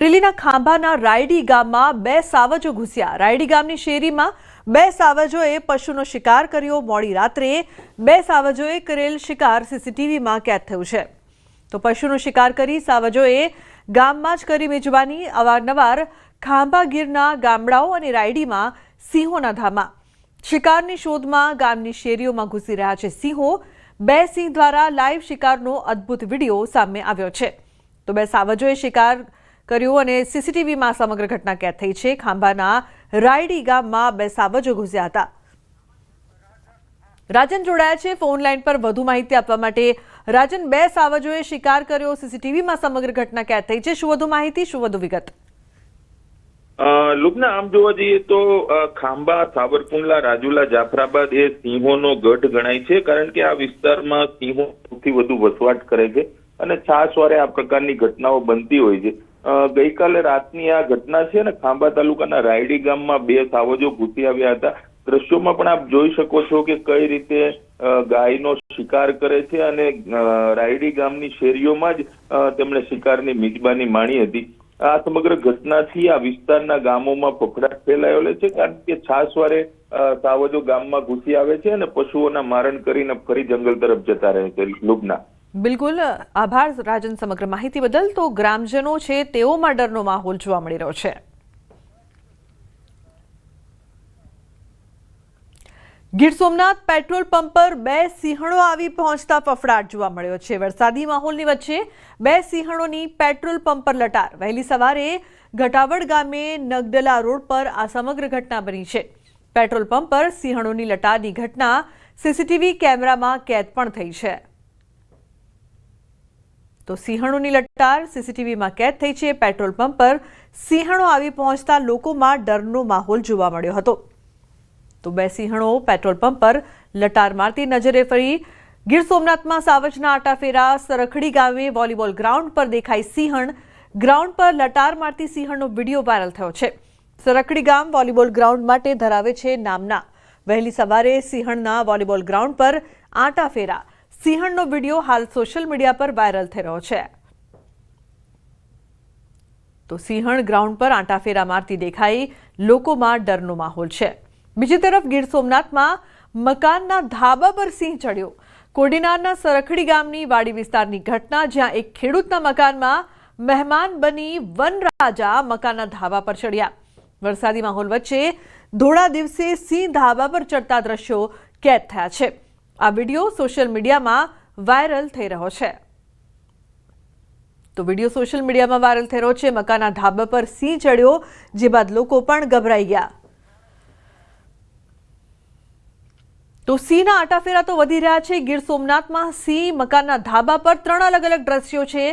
અમરેલીના ખાંભાના રાયડી ગામમાં બે સાવજો ઘૂસ્યા। રાયડી ગામની શેરીમાં બે સાવજોએ પશુનો શિકાર કર્યો। મોડી રાત્રે બે સાવજોએ કરેલ શિકાર સીસીટીવીમાં કેદ થયું છે। તો પશુનો શિકાર કરી સાવજોએ ગામમાં જ કરી મેજબાની। અવારનવાર ખાંભા ગીરના ગામડાઓ અને રાયડીમાં સિંહોના ધામા। શિકારની શોધમાં ગામની શેરીઓમાં ઘૂસી રહ્યા છે સિંહો। બે સિંહ દ્વારા લાઈવ શિકારનો અદ્ભુત વિડીયો સામે આવ્યો છે। તો બે સાવજોએ શિકાર કર્યો અને સીસીટીવીમાં સમગ્ર ઘટના કેદ થઈ છે। ખાંભાના રાયડી ગામમાં બે સાવજો ઘૂસ્યા હતા। રાજન જોડાયા છે ફોન લાઈન પર વધુ માહિતી આપવા માટે। રાજન, બે સાવજોએ શિકાર કર્યો, સીસીટીવીમાં સમગ્ર ઘટના કેદ થઈ છે, શું વધુ માહિતી, શું વધુ વિગત? લુબના, આમ જોવા જઈએ તો ખાંભા, સાવરકુંડલા, રાજુલા, જાફરાબાદ એ સિંહોનો ગઢ ગણાય છે, કારણ કે આ વિસ્તારમાં સિંહો સૌથી વધુ વસવાટ કરે છે અને છાસવારે આ પ્રકારની ઘટનાઓ બનતી હોય છે। ગઈકાલે રાતની આ ઘટના છે ને ખાંભા તાલુકાના રાયડી ગામમાં બે સાવજો ઘૂસી આવ્યા હતા। દ્રશ્યોમાં પણ આપ જોઈ શકો છો કે કઈ રીતે ગાયનો શિકાર કરે છે અને રાયડી ગામની શેરીઓમાં જ તેમણે શિકારની મિજબાની માણી હતી। આ સમગ્ર ઘટનાથી આ વિસ્તારના ગામોમાં ફફડાટ ફેલાયેલો છે, કારણ કે છાસવારે સાવજો ગામમાં ઘૂસી આવે છે અને પશુઓના મારણ કરીને ફરી જંગલ તરફ જતા રહે છે। લુબના, બિલકુલ આભાર રાજન સમગ્ર માહિતી બદલ। તો ગ્રામજનો છે તેઓમાં ડરનો માહોલ જોવા મળી રહ્યો છે। ગીર સોમનાથ પેટ્રોલ પંપ પર બે સિંહણો આવી પહોંચતા ફફડાટ જોવા મળ્યો છે। વરસાદી માહોલની વચ્ચે બે સિંહણોની પેટ્રોલ પંપ પર લટાર। વહેલી સવારે ઘટાવડ ગામે નગડલા રોડ પર આ સમગ્ર ઘટના બની છે। પેટ્રોલ પંપ પર સિંહણોની લટારની ઘટના સીસીટીવી કેમેરામાં કેદ પણ થઈ છે। તો સિંહણોની લટાર સીસીટીવીમાં કેદ થઈ છે। પેટ્રોલ પંપ પર સિંહણો આવી પહોંચતા લોકોમાં ડરનો માહોલ જોવા મળ્યો હતો। તો બે સિંહણો પેટ્રોલ પંપ પર લટાર મારતી નજરે ફરી। ગીર સોમનાથમાં સાવજના આટાફેરા। સરખડી ગામે વોલીબોલ ગ્રાઉન્ડ પર દેખાઈ સિંહણ। ગ્રાઉન્ડ પર લટાર મારતી સિંહણનો વિડીયો વાયરલ થયો છે। સરખડી ગામ વોલીબોલ ગ્રાઉન્ડ માટે ધરાવે છે નામના। વહેલી સવારે સિંહણના વોલીબોલ ગ્રાઉન્ડ પર આટાફેરા। સિંહણનો વિડીયો હાલ સોશિયલ મીડિયા પર વાયરલ થઈ રહ્યો છે। તો સિંહણ ગ્રાઉન્ડ પર આંટાફેરા મારતી દેખાઈ, લોકોમાં ડરનો માહોલ છે। બીજી તરફ ગીર સોમનાથમાં મકાનના ધાબા પર સિંહ ચડ્યો। કોડીનારના સરખડી ગામની વાડી વિસ્તારની ઘટના, જ્યાં એક ખેડૂતના મકાનમાં મહેમાન બની વનરાજા મકાનના ધાબા પર ચડ્યા। વરસાદી માહોલ વચ્ચે ધોળા દિવસે સિંહ ધાબા પર ચડતા દ્રશ્યો કેદ થયા છે। આ વિડીયો સોશિયલ મીડિયામાં વાયરલ થઈ રહ્યો છે। તો વિડીયો સોશિયલ મીડિયામાં વાયરલ થઈ રહ્યો છે। મકાનના ધાબા પર સિંહ ચડ્યો, જે બાદ લોકો પણ ગભરાઈ ગયા। તો સિંહના આટાફેરા તો વધી રહ્યા છે। ગીર સોમનાથમાં સિંહ મકાનના ધાબા પર, ત્રણ અલગ અલગ દ્રશ્યો છે।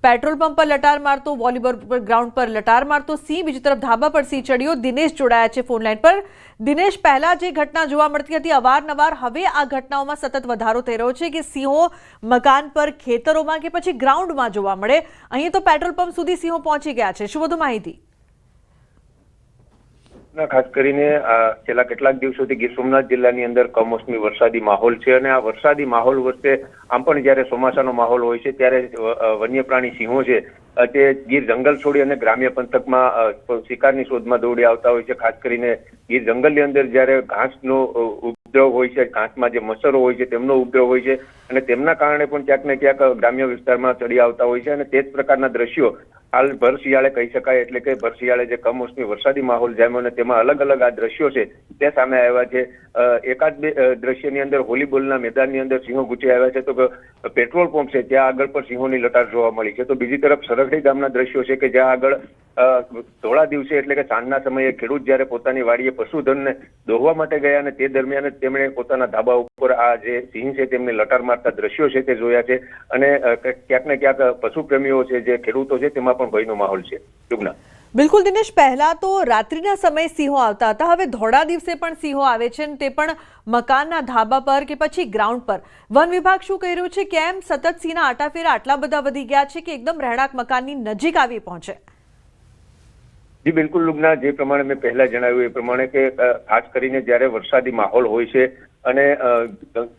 પેટ્રોલ પંપ પર લટાર મારતો, વોલીબોલ ગ્રાઉન્ડ પર લટાર મારતો સિંહ, બીજી તરફ ધાબા પર સિંહ ચડ્યો। દિનેશ જોડાયા છે ફોન લાઈન પર। દિનેશ, પહેલા જે ઘટના જોવા મળતી હતી અવારનવાર, હવે આ ઘટનાઓમાં સતત વધારો થઈ રહ્યો છે કે સિંહો મકાન પર, ખેતરોમાં કે પછી ગ્રાઉન્ડમાં જોવા મળે। અહીં તો પેટ્રોલ પંપ સુધી સિંહો પહોંચી ગયા છે, શું વધુ માહિતી? ખાસ કરીને છેલ્લા કેટલાક દિવસોથી ગીર સોમનાથ જિલ્લાની અંદર કમોસમી વરસાદી માહોલ છે અને આ વરસાદી માહોલ વચ્ચે આમ પણ જ્યારે ચોમાસાનો માહોલ હોય છે ત્યારે વન્ય પ્રાણી સિંહો છે તે ગીર જંગલ છોડી અને ગ્રામ્ય પંથકમાં શિકારની શોધમાં દોડી આવતા હોય છે। ખાસ કરીને ગીર જંગલની અંદર જ્યારે ઘાસનો ઉપદ્રવ હોય છે, ઘાસમાં જે મચ્છરો હોય છે તેમનો ઉપદ્રવ હોય છે અને તેમના કારણે પણ ક્યાંક ને ક્યાંક ગ્રામ્ય વિસ્તારમાં ચડી આવતા હોય છે અને તે જ પ્રકારના દ્રશ્યો હાલ ભર શિયાળે કહી શકાય, એટલે કે ભર શિયાળે જે કમોસમી વરસાદી માહોલ જામ્યો અને તેમાં અલગ અલગ આ દ્રશ્યો છે તે સામે આવ્યા છે। એકાદ બે દ્રશ્યની અંદર વોલીબોલના મેદાનની અંદર સિંહો ઘૂસી આવ્યા છે, તો પેટ્રોલ પંપ છે ત્યાં આગળ પણ સિંહોની લટાર જોવા મળી છે। તો બીજી તરફ સરખડી ગામના દ્રશ્યો છે કે જ્યાં આગળ ધોળા દિવસે એટલે કે સાંજના સમયે ખેડૂત જ્યારે પોતાની વાડીએ પશુધનને દોહવા માટે ગયા અને તે દરમિયાન જ તેમણે પોતાના ધાબા ઉપર આ જે સિંહ છે તેમને લટાર મારતા દ્રશ્યો છે તે જોયા છે અને ક્યાંક ને ક્યાંક પશુ પ્રેમીઓ છે, જે ખેડૂતો છે, તેમાં પણ ભયનો માહોલ છે। લુબના, બિલકુલ દિનેશ, પહેલા તો રાત્રિના સમયે સિંહો આવતા હતા, હવે ધોળા દિવસે પણ સિંહો આવે છે અને તે પણ મકાનના ધાબા પર કે પછી ગ્રાઉન્ડ પર। વન વિભાગ શું કહી રહ્યું છે? કેમ સતત સિંહના આટાફેરા આટલા બધા વધી ગયા છે કે એકદમ રહેણાંક મકાનની નજીક આવી પહોંચે? જી બિલકુલ લુબના, જે પ્રમાણે મેં પહેલા જણાવ્યું એ પ્રમાણે કે ખાસ કરીને જ્યારે વરસાદી માહોલ હોય છે અને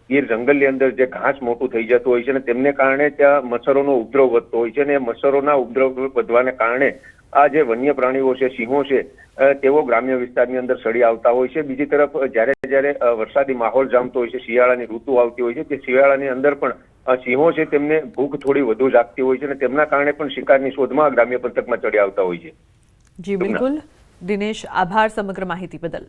ગીર જંગલની અંદર જે ઘાસ મોટું થઈ જતું હોય છે અને તેમને કારણે ત્યાં મચ્છરોનો ઉપદ્રવ વધતો હોય છે અને મચ્છરોના ઉપદ્રવ વધવાને કારણે આ જે વન્ય પ્રાણીઓ છે, સિંહો છે, તેઓ ગ્રામ્ય વિસ્તારની અંદર સડી આવતા હોય છે. બીજી તરફ જ્યારે વરસાદી માહોલ જામતો હોય છે, શિયાળાની ઋતુ આવતી હોય છે, તે શિયાળાની અંદર પણ સિંહો છે તેમને ભૂખ થોડી વધુ જાગતી હોય છે અને તેમના કારણે પણ શિકારની શોધમાં ગ્રામ્ય પંથકમાં ચડી આવતા હોય છે. જી બિલકુલ દિનેશ, આભાર સમગ્ર માહિતી બદલ.